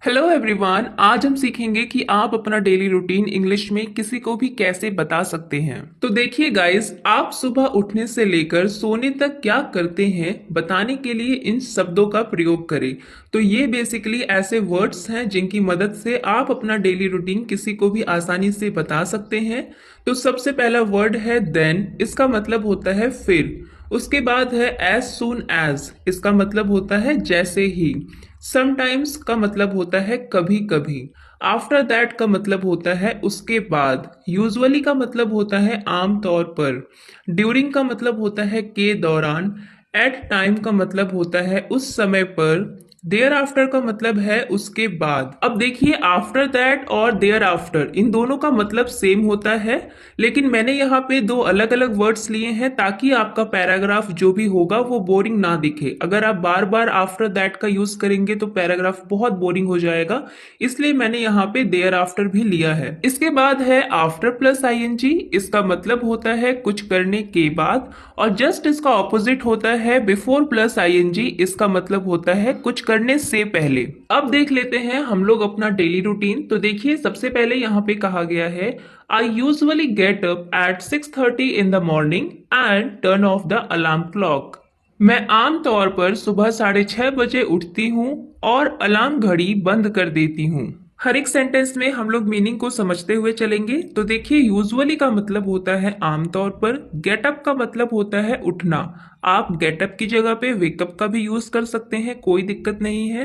Hello everyone. आज हम सीखेंगे कि आप अपना डेली रूटीन इंग्लिश में किसी को भी कैसे बता सकते हैं। तो देखिए गाइस, आप सुबह उठने से लेकर सोने तक क्या करते हैं बताने के लिए इन शब्दों का प्रयोग करें। तो ये बेसिकली ऐसे वर्ड्स हैं जिनकी मदद से आप अपना डेली रूटीन किसी को भी आसानी से बता सकते हैं। तो सबसे पहला वर्ड है देन, इसका मतलब होता है फिर। उसके बाद है एज सून एज, इसका मतलब होता है जैसे ही। समटाइम्स का मतलब होता है कभी कभी। आफ्टर दैट का मतलब होता है उसके बाद। यूजुअली का मतलब होता है आम तौर पर। ड्यूरिंग का मतलब होता है के दौरान। एट टाइम का मतलब होता है उस समय पर। देयर आफ्टर का मतलब है उसके बाद। अब देखिए, आफ्टर दैट और देयर आफ्टर इन दोनों का मतलब सेम होता है, लेकिन मैंने यहाँ पे दो अलग अलग वर्ड्स लिए हैं ताकि आपका पैराग्राफ जो भी होगा वो बोरिंग ना दिखे। अगर आप बार बार आफ्टर दैट का यूज करेंगे तो पैराग्राफ बहुत बोरिंग हो जाएगा, इसलिए मैंने यहाँ पे देयर आफ्टर भी लिया है। इसके बाद है आफ्टर प्लस आईएनजी, इसका मतलब होता है कुछ करने के बाद। और जस्ट इसका ऑपोजिट होता है बिफोर प्लस आईएनजी, इसका मतलब होता है कुछ करने से पहले। अब देख लेते हैं हम लोग अपना डेली रूटीन। तो देखिए, सबसे पहले यहाँ पे कहा गया है I usually get up at 6:30 in the morning and turn off the alarm clock. मैं आम तौर पर सुबह 6:30 बजे उठती हूँ और अलार्म घड़ी बंद कर देती हूँ। हर एक सेंटेंस में हम लोग मीनिंग को समझते हुए चलेंगे। तो देखिए, यूजुअली का मतलब होता है आमतौर पर। गेटअप का मतलब होता है उठना। आप गेटअप की जगह पे वेकअप का भी यूज कर सकते हैं, कोई दिक्कत नहीं है।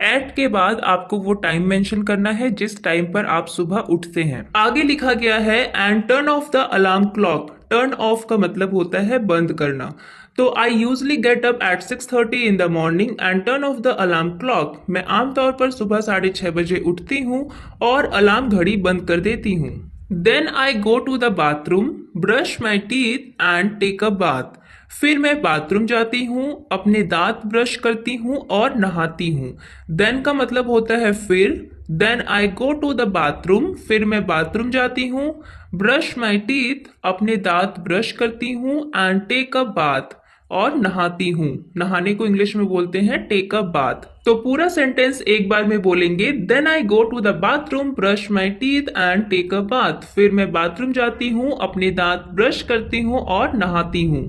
एट के बाद आपको वो टाइम मेंशन करना है जिस टाइम पर आप सुबह उठते हैं। आगे लिखा गया है and turn off the alarm clock. Turn off का मतलब होता है बंद करना। तो I usually get up at 6:30 in the morning and turn off the alarm clock. मैं आमतौर पर सुबह 6:30 बजे उठती हूँ और अलार्म घड़ी बंद कर देती हूँ। Then I go to the bathroom, brush my teeth and take a bath. फिर मैं बाथरूम जाती हूँ, अपने दांत ब्रश करती हूँ और नहाती हूँ। देन का मतलब होता है फिर। Then I go to the bathroom, फिर मैं बाथरूम जाती हूँ। ब्रश माई टीथ, अपने दांत ब्रश करती हूँ। एंड टेक अ बाथ, और नहाती हूँ। नहाने को इंग्लिश में बोलते हैं टेक अ बाथ। तो पूरा सेंटेंस एक बार में बोलेंगे। Then I go to the bathroom, brush my teeth and take a bath. फिर मैं बाथरूम जाती हूँ, अपने दांत ब्रश करती हूँ और नहाती हूँ।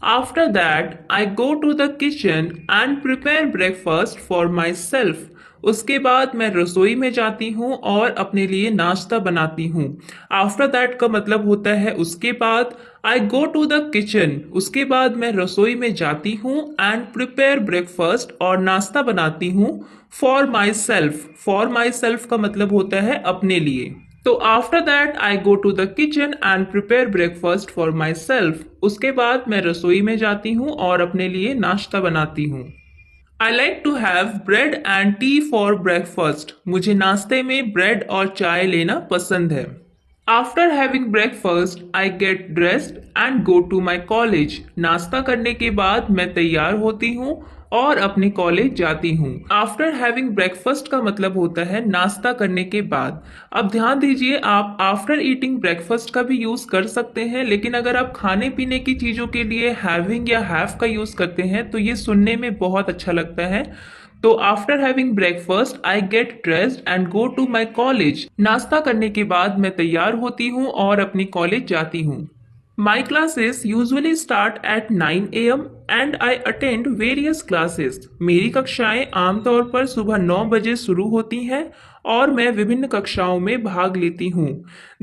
After that I go to the kitchen and prepare breakfast for myself. उसके बाद मैं रसोई में जाती हूँ और अपने लिए नाश्ता बनाती हूँ। आफ्टर दैट का मतलब होता है उसके बाद। आई गो टू द किचन, उसके बाद मैं रसोई में जाती हूँ। एंड प्रिपेयर ब्रेकफास्ट, और नाश्ता बनाती हूँ। For myself, for myself का मतलब होता है अपने लिए। तो after that I go to the kitchen and prepare breakfast for myself. उसके बाद मैं रसोई में जाती हूँ और अपने लिए नाश्ता बनाती हूँ। I like to have bread and tea for breakfast. मुझे नाश्ते में ब्रेड और चाय लेना पसंद है। After having breakfast I get dressed and go to my college. नाश्ता करने के बाद मैं तैयार होती हूँ और अपने कॉलेज जाती हूँ। आफ्टर हैविंग ब्रेकफास्ट का मतलब होता है नाश्ता करने के बाद। अब ध्यान दीजिए, आप आफ्टर ईटिंग ब्रेकफास्ट का भी यूज कर सकते हैं, लेकिन अगर आप खाने पीने की चीजों के लिए हैविंग या हैव का यूज करते हैं तो ये सुनने में बहुत अच्छा लगता है। तो after having breakfast I get dressed and go to my college. नाश्ता करने के बाद मैं तैयार होती हूँ और अपनी कॉलेज जाती हूँ। My classes usually start at 9 a.m. and I attend various classes. मेरी कक्षाएं आमतौर पर सुबह 9 बजे शुरू होती हैं और मैं विभिन्न कक्षाओं में भाग लेती हूँ।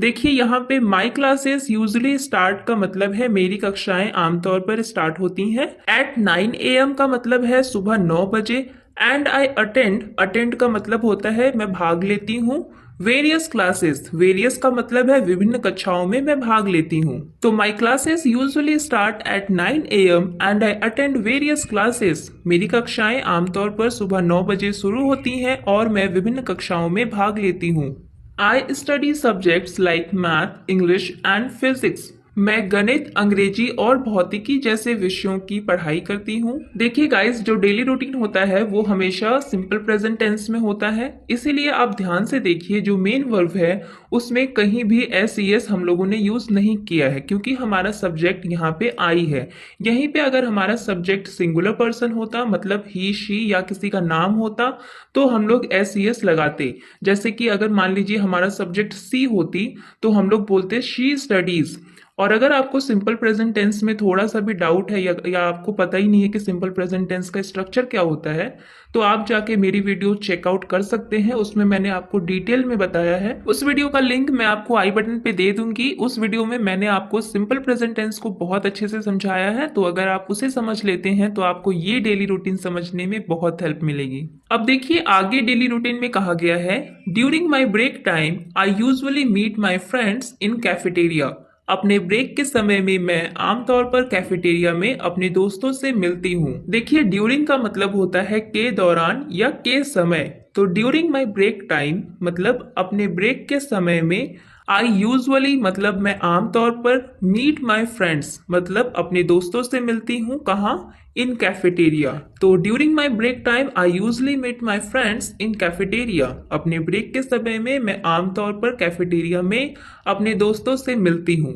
देखिए, यहाँ पे my classes usually start का मतलब है मेरी कक्षाएं आमतौर पर स्टार्ट होती हैं। At 9 a.m. का मतलब है सुबह 9 बजे। एंड आई अटेंड का मतलब होता है मैं भाग लेती हूँ। वेरियस क्लासेस, वेरियस का मतलब है विभिन्न कक्षाओं में मैं भाग लेती हूँ। तो my classes usually start at 9 a.m. And I attend various classes. मेरी कक्षाएं आमतौर पर सुबह 9 बजे शुरू होती हैं और मैं विभिन्न कक्षाओं में भाग लेती हूँ। I study subjects like math, English and physics. मैं गणित, अंग्रेजी और भौतिकी जैसे विषयों की पढ़ाई करती हूँ। देखिए गाइस, जो डेली रूटीन होता है वो हमेशा सिंपल प्रेजेंट टेंस में होता है, इसीलिए आप ध्यान से देखिए जो मेन वर्ब है उसमें कहीं भी एस ई एस हम लोगों ने यूज नहीं किया है, क्योंकि हमारा सब्जेक्ट यहाँ पे आई है। यहीं पे अगर हमारा सब्जेक्ट सिंगुलर पर्सन होता, मतलब ही शी या किसी का नाम होता, तो हम लोग एस ई एस लगाते। जैसे कि अगर मान लीजिए हमारा सब्जेक्ट सी होती तो हम लोग बोलते शी स्टडीज। और अगर आपको सिंपल प्रेजेंट टेंस में थोड़ा सा भी डाउट है या आपको पता ही नहीं है कि सिंपल प्रेजेंट टेंस का स्ट्रक्चर क्या होता है, तो आप जाके मेरी वीडियो चेकआउट कर सकते हैं। उसमें मैंने आपको डिटेल में बताया है। उस वीडियो का लिंक मैं आपको आई बटन पे दे दूंगी। उस वीडियो में मैंने आपको सिंपल प्रेजेंट टेंस को बहुत अच्छे से समझाया है, तो अगर आप उसे समझ लेते हैं तो आपको ये डेली रूटीन समझने में बहुत हेल्प मिलेगी। अब देखिए आगे डेली रूटीन में कहा गया है, during my break time I usually meet my friends in cafeteria. अपने ब्रेक के समय में मैं आमतौर पर कैफेटेरिया में अपने दोस्तों से मिलती हूँ। देखिए ड्यूरिंग का मतलब होता है के दौरान या के समय। तो ड्यूरिंग माई ब्रेक टाइम मतलब अपने ब्रेक के समय में, आई यूजुअली मतलब मैं आमतौर पर, मीट माई फ्रेंड्स मतलब अपने दोस्तों से मिलती हूँ। कहाँ? In cafeteria. तो during my break time I usually meet my friends in cafeteria. अपने ब्रेक के समय में मैं आमतौर पर कैफेटेरिया में अपने दोस्तों से मिलती हूँ।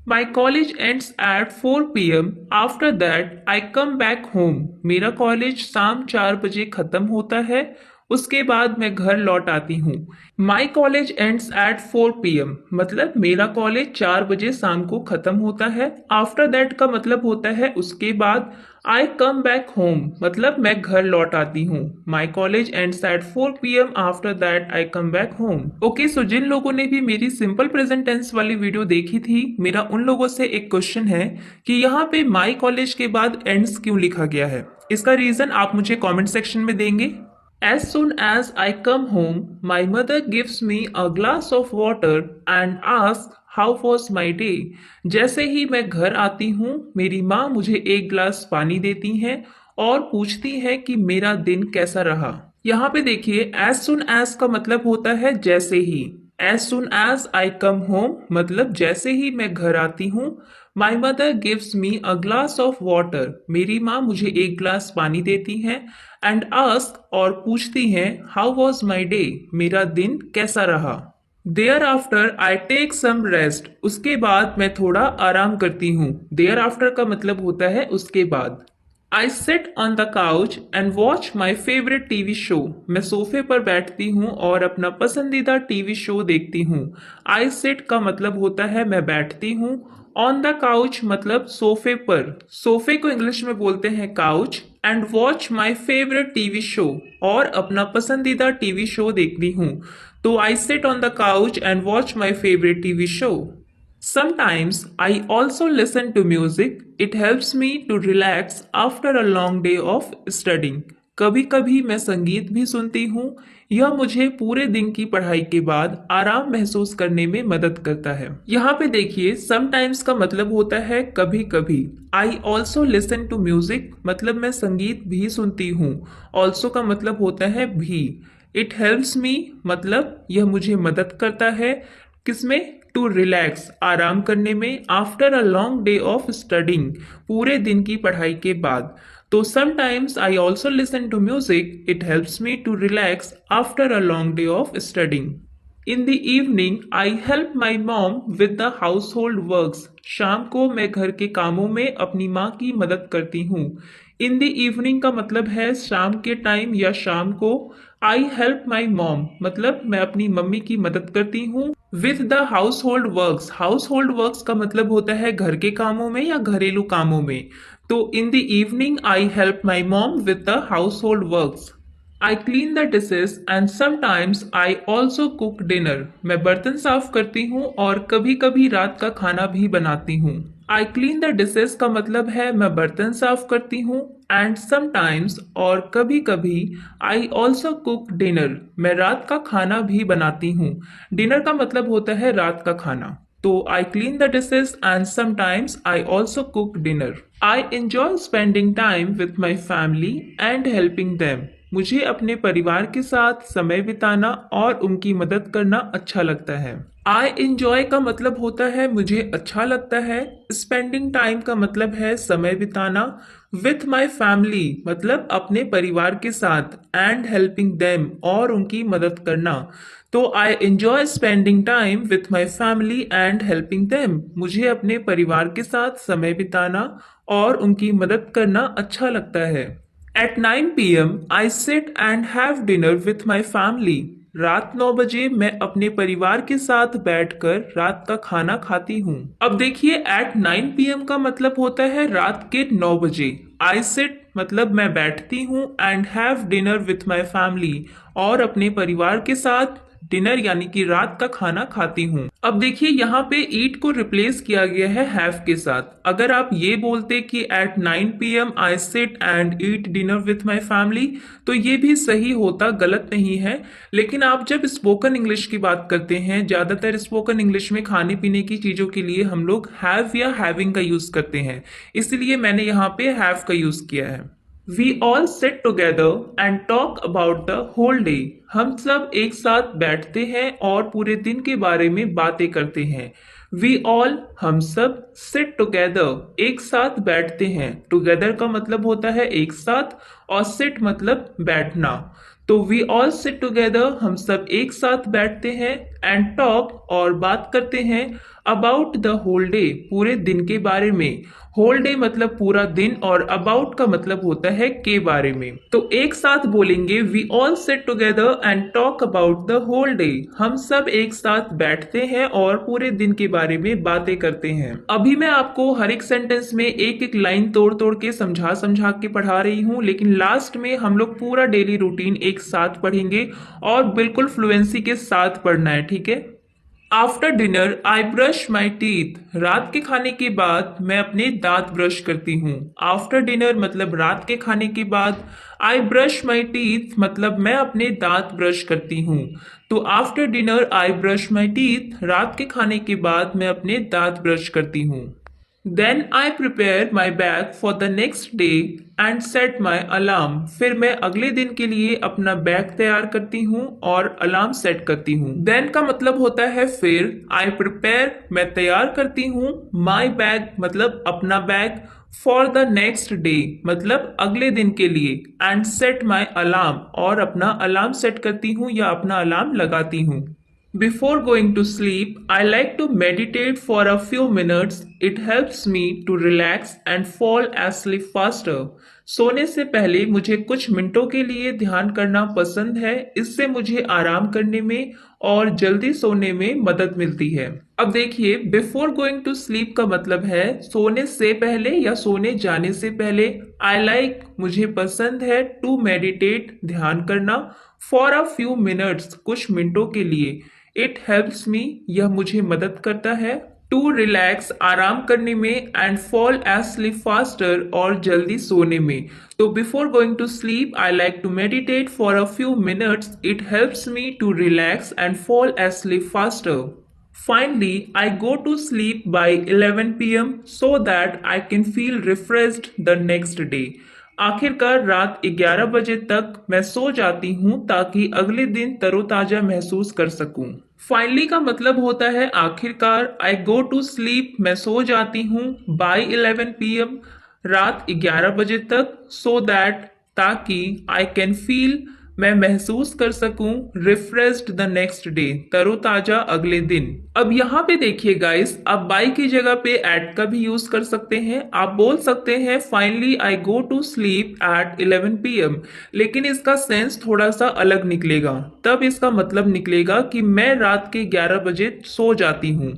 My college ends at 4 p.m. After that, I come back home. मेरा कॉलेज शाम 4 बजे खत्म होता है, उसके बाद मैं घर लौट आती हूँ। My college ends at 4 p.m. मतलब मेरा कॉलेज 4 बजे शाम को खत्म होता है। आफ्टर दैट का मतलब होता है उसके बाद। आई कम बैक होम मतलब मैं घर लौट आती हूँ। My college ends at 4 p.m. After that I come back home. Okay, so जिन लोगों ने भी मेरी सिंपल प्रेजेंट टेंस वाली वीडियो देखी थी, मेरा उन लोगों से एक क्वेश्चन है कि यहाँ पे माई कॉलेज के बाद एंड्स क्यों लिखा गया है। इसका रीजन आप मुझे कमेंट सेक्शन में देंगे। As soon as I come home, my mother gives me a glass of water and asks how was my day. जैसे ही मैं घर आती हूँ, मेरी माँ मुझे एक ग्लास पानी देती हैं और पूछती हैं कि मेरा दिन कैसा रहा। यहाँ पे देखिए as soon as का मतलब होता है जैसे ही। As soon as I come home मतलब जैसे ही मैं घर आती हूँ। My mother gives me a glass of water मेरी माँ मुझे एक ग्लास पानी देती हैं। And ask और पूछती हैं how was my day मेरा दिन कैसा रहा। Thereafter I take some rest उसके बाद मैं थोड़ा आराम करती हूँ। Thereafter का मतलब होता है उसके बाद। I sit on the couch and watch my favorite TV show. मैं सोफे पर बैठती हूँ और अपना पसंदीदा टीवी शो देखती हूँ। I sit का मतलब होता है मैं बैठती हूँ। On the couch मतलब सोफे पर। सोफे को इंग्लिश में बोलते हैं couch. And watch my favorite TV show और अपना पसंदीदा टीवी शो देखती हूँ। तो I sit on the couch and watch my favorite TV show. Sometimes I also listen to music. It helps me to relax after a long day of studying. कभी कभी मैं संगीत भी सुनती हूँ। यह मुझे पूरे दिन की पढ़ाई के बाद आराम महसूस करने में मदद करता है। यहाँ पे देखिए समटाइम्स का मतलब होता है कभी कभी। I also listen to music मतलब मैं संगीत भी सुनती हूँ। ऑल्सो का मतलब होता है भी। इट हेल्प्स मी मतलब यह मुझे मदद करता है। किसमें? टू रिलैक्स आराम करने में। After a long day of studying पूरे दिन की पढ़ाई के बाद। तो sometimes I also listen to music it helps me to relax after a long day of studying. In the evening I help my mom with the household works शाम को मैं घर के कामों में अपनी माँ की मदद करती हूँ। इन द इवनिंग का मतलब है शाम के टाइम या शाम को। आई हेल्प माई मॉम मतलब मैं अपनी मम्मी की मदद करती हूँ। With the household works, house hold works का मतलब होता है घर के कामों में या घरेलू कामों में। तो इन the evening I help my mom with the household works. I clean the dishes and sometimes I also cook dinner मैं बर्तन साफ करती हूँ और कभी कभी रात का खाना भी बनाती हूँ। आई क्लीन द डिशेस का मतलब है मैं बर्तन साफ करती हूँ। एंड समटाइम्स और कभी कभी आई ऑल्सो कुक डिनर मैं रात का खाना भी बनाती हूँ। डिनर का मतलब होता है रात का खाना। तो I clean the dishes and sometimes I also cook dinner. I enjoy spending time with my family and helping them मुझे अपने परिवार के साथ समय बिताना और उनकी मदद करना अच्छा लगता है। आई इंजॉय का मतलब होता है मुझे अच्छा लगता है। स्पेंडिंग टाइम का मतलब है समय बिताना। विथ माई फैमिली मतलब अपने परिवार के साथ। एंड हेल्पिंग देम और उनकी मदद करना। तो I enjoy spending time with my family and helping them. मुझे अपने परिवार के साथ समय बिताना और उनकी मदद करना अच्छा लगता है। At 9 p.m. I sit and have dinner with my family. रात 9 बजे मैं अपने परिवार के साथ बैठकर रात का खाना खाती हूँ। अब देखिए at 9 p.m. का मतलब होता है रात के 9 बजे। I sit मतलब मैं बैठती हूँ and have dinner with my family और अपने परिवार के साथ डिनर यानी कि रात का खाना खाती हूँ। अब देखिए यहाँ पे ईट को रिप्लेस किया गया है हैव के साथ। अगर आप ये बोलते कि at 9 p.m. I sit and eat dinner with my family तो ये भी सही होता, गलत नहीं है। लेकिन आप जब स्पोकन इंग्लिश की बात करते हैं, ज्यादातर स्पोकन इंग्लिश में खाने पीने की चीजों के लिए हम लोग हैव या हैविंग का यूज करते हैं, इसलिए मैंने यहाँ पे हैव का यूज किया है। We all sit together and talk about the whole day. हम सब एक साथ बैठते हैं और पूरे दिन के बारे में बातें करते हैं। We all हम सब sit together एक साथ बैठते हैं। Together का मतलब होता है एक साथ और sit मतलब बैठना। तो we all sit together हम सब एक साथ बैठते हैं and talk और बात करते हैं about the whole day पूरे दिन के बारे में। होल डे मतलब पूरा दिन और अबाउट का मतलब होता है के बारे में। तो एक साथ बोलेंगे we all sit together and talk about the whole day. हम सब एक साथ बैठते हैं और पूरे दिन के बारे में बातें करते हैं। अभी मैं आपको हर एक सेंटेंस में एक एक लाइन तोड़ तोड़ के समझा समझा के पढ़ा रही हूँ, लेकिन लास्ट में हम लोग पूरा डेली रूटीन एक साथ पढ़ेंगे और बिल्कुल फ्लुएंसी के साथ पढ़ना है, ठीक है। After dinner I brush my teeth. रात के खाने के बाद मैं अपने दांत ब्रश करती हूँ। आफ्टर डिनर मतलब रात के खाने के बाद। आई ब्रश माई टीथ मतलब मैं अपने दांत ब्रश करती हूँ। तो after dinner I brush my teeth, रात के खाने के बाद मैं अपने दांत ब्रश करती हूँ। Then I prepare my bag for the next day and set my alarm. फिर मैं अगले दिन के लिए अपना बैग तैयार करती हूँ और अलार्म सेट करती हूँ। देन का मतलब होता है फिर। आई प्रिपेयर मैं तैयार करती हूँ। माई बैग मतलब अपना bag. For the next day मतलब अगले दिन के लिए। एंड सेट माई अलार्म और अपना अलार्म सेट करती हूँ या अपना अलार्म लगाती हूँ। Before going to sleep, I like to meditate for a few minutes. It helps me to relax and fall asleep faster. सोने से पहले मुझे कुछ मिनटों के लिए ध्यान करना पसंद है। इससे मुझे आराम करने में और जल्दी सोने में मदद मिलती है। अब देखिए बिफोर गोइंग टू स्लीप का मतलब है सोने से पहले या सोने जाने से पहले। आई लाइक मुझे पसंद है। टू मेडिटेट ध्यान करना। फॉर अ फ्यू मिनट्स कुछ मिनटों के लिए। इट हेल्प्स मी यह मुझे मदद करता है। टू रिलैक्स आराम करने में। एंड फॉल एस्लीप फास्टर और जल्दी सोने में। तो before going to sleep I like to meditate for a few minutes. It helps me to relax and fall asleep faster. Finally, I go to sleep by 11 p.m. so that I can feel refreshed the next day. आखिरकार रात 11 बजे तक मैं सो जाती हूँ ताकि अगले दिन तरोताजा महसूस कर सकूं। फाइनली का मतलब होता है आखिरकार। आई गो टू स्लीप मैं सो जाती हूँ। Bye 11 p.m. रात 11 बजे तक। सो दैट ताकि आई कैन फील मैं महसूस कर सकूं। रिफ्रेश्ड द नेक्स्ट डे तरोताजा अगले दिन। अब यहाँ पे देखिए गाइस, आप बाई की जगह पे एट का भी यूज कर सकते हैं। आप बोल सकते हैं finally I go to sleep at 11 p.m. लेकिन इसका सेंस थोड़ा सा अलग निकलेगा। तब इसका मतलब निकलेगा कि मैं रात के 11 बजे सो जाती हूँ।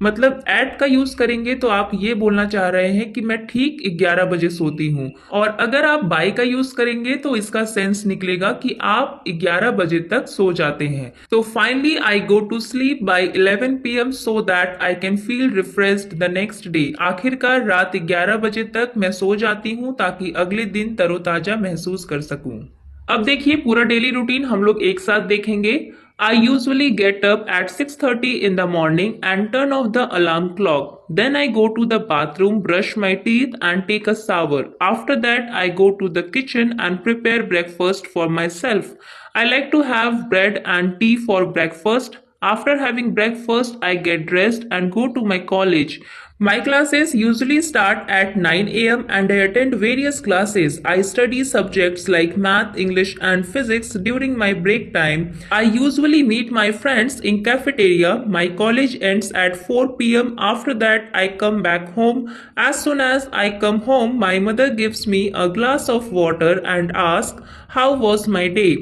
मतलब एट का यूज करेंगे तो आप ये बोलना चाह रहे हैं कि मैं ठीक 11 बजे सोती हूँ। और अगर आप बाय का यूज करेंगे तो इसका सेंस निकलेगा कि आप 11 बजे तक सो जाते हैं। तो finally I go to sleep by 11 p.m. So that I can feel refreshed the next day. आखिरकार रात 11 बजे तक मैं सो जाती हूँ ताकि अगले दिन तरोताजा महसूस कर सकूं। अब देखिए पूरा डेली रूटीन हम लोग एक साथ देखेंगे। I usually get up at 6:30 in the morning and turn off the alarm clock. Then I go to the bathroom, brush my teeth and take a shower. After that, I go to the kitchen and prepare breakfast for myself. I like to have bread and tea for breakfast. After having breakfast, I get dressed and go to my college. My classes usually start at 9 a.m. and I attend various classes. I study subjects like math, English and physics during my break time. I usually meet my friends in cafeteria. My college ends at 4 p.m. After that, I come back home. As soon as I come home, my mother gives me a glass of water and asks, "How was my day?"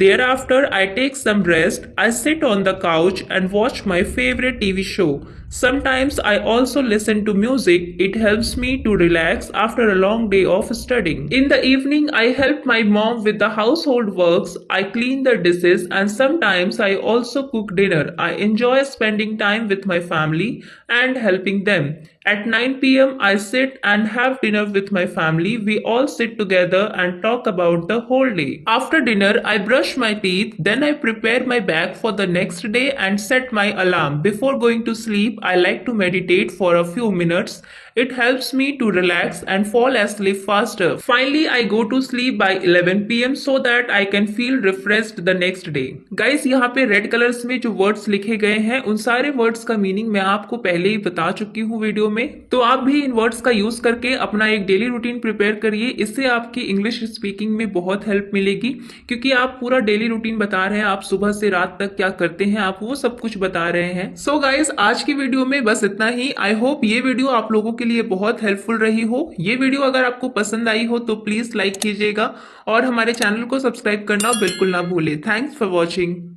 Thereafter, I take some rest. I sit on the couch and watch my favorite TV show. Sometimes I also listen to music. It helps me to relax after a long day of studying. In the evening, I help my mom with the household works. I clean the dishes and sometimes I also cook dinner. I enjoy spending time with my family and helping them. At 9 p.m., I sit and have dinner with my family. We all sit together and talk about the whole day. After dinner, I brush my teeth, then I prepare my bag for the next day and set my alarm. Before going to sleep, I like to meditate for a few minutes. It helps me to relax and fall asleep faster. Finally, I go to sleep by 11 p.m. so that I can feel refreshed the next day. Guys, यहाँ पे red colours में जो words लिखे गए हैं उन सारे words का मीनिंग मैं आपको पहले ही बता चुकी हूँ वीडियो में, तो आप भी इन वर्ड्स का यूज करके अपना एक डेली रूटीन प्रिपेयर करिए। इससे आपकी इंग्लिश स्पीकिंग में बहुत हेल्प मिलेगी, क्योंकि आप पूरा डेली रूटीन बता रहे हैं, आप सुबह से रात तक क्या करते हैं, आप वो सब कुछ बता रहे हैं। सो गाइस, आज की वीडियो में बस इतना ही। आई होप ये वीडियो आप लोगों के लिए बहुत हेल्पफुल रही हो। ये वीडियो अगर आपको पसंद आई हो तो प्लीज लाइक कीजिएगा और हमारे चैनल को सब्सक्राइब करना बिल्कुल ना भूलें। Thanks for watching.